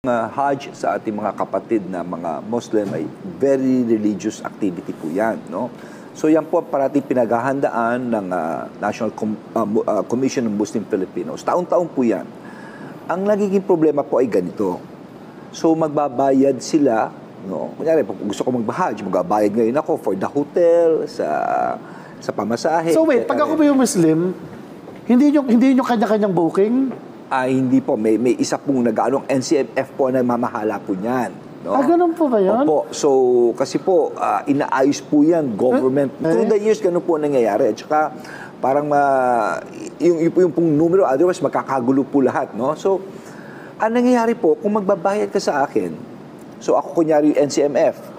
Hajj sa ating mga kapatid na mga Muslim ay very religious activity po yan, no? So yan po parating pinaghahandaan ng National Commission of Muslim Filipinos. Taon-taon po yan. Ang nagiging problema po ay ganito. So magbabayad sila, no? Kunyari, gusto ko mag-Hajj, magbabayad ngayon ako for the hotel, sa pamasahe. So wait, pag ako ba yung Muslim, hindi nyo kanya-kanyang booking? Hindi po. May isa pong nag-aanong NCMF po na mamahala po niyan. No? Ganun po ba yun? Opo. So, kasi po, inaayos po yan, government. Through the years, ganun po nangyayari. At saka, parang yung pong numero, otherwise, makakagulo po lahat. No? So, ang nangyayari po, kung magbabayad ka sa akin, so ako kunyari yung NCMF,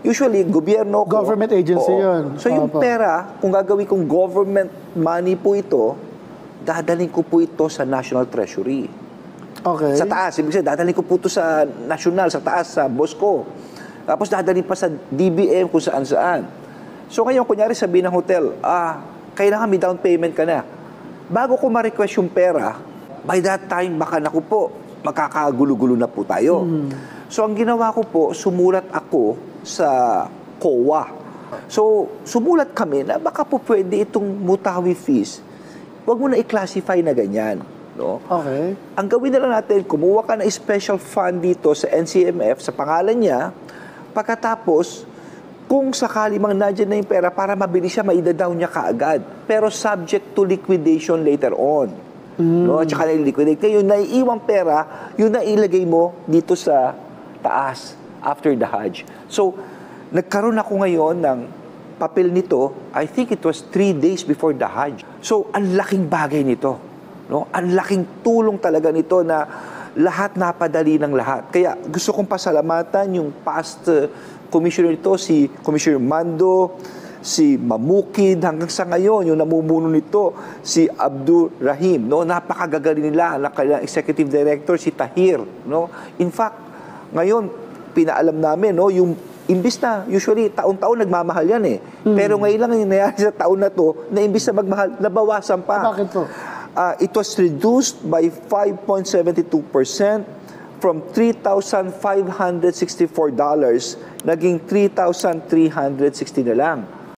usually, gobyerno ko. Government agency yun. So, yung pera, kung gagawin kong government money po ito, dadalhin ko po ito sa National Treasury. Okay. Sa taas. Ibig sabihin, dadalhin ko po ito sa National, sa taas, sa boss ko. Tapos dadalhin pa sa DBM kung saan-saan. So ngayon, kunyari sabihin ng hotel, kailangan may down payment ka na. Bago ko ma-request yung pera, by that time, baka naku po, magkakagulo-gulo na po tayo. So ang ginawa ko po, sumulat ako sa COA. So sumulat kami na baka po pwede itong Mutawi fees, huwag mo na i-classify na ganyan. No? Okay. Ang gawin na lang natin, kumuha ka na special fund dito sa NCMF, sa pangalan niya, pagkatapos, kung sakali mang nandiyan na yung pera, para mabilis siya, maida-down niya kaagad. Pero subject to liquidation later on. No? At saka na-liquidate. Kaya yung naiiwang pera, yung nailagay mo dito sa taas, after the Hajj. So, nagkaroon ako ngayon ng papel nito, I think it was 3 days before the Hajj. So, ang laking bagay nito. No? Ang laking tulong talaga nito na lahat napadali ng lahat. Kaya gusto kong pasalamatan yung past commissioner nito, si Commissioner Mando, si Mamukid, hanggang sa ngayon, yung namumuno nito, si Abdul Rahim. No? Napakagagaling nila, ang kailang executive director, si Tahir. No? In fact, ngayon, pinaalam namin, no, yung imbis na, usually, taon-taon nagmamahal yan eh. Pero ngayon lang yung nangyari sa taon na to, na imbis na magmahal, nabawasan pa. Bakit po? It was reduced by 5.72% from $3,564, naging $3,360 na lang.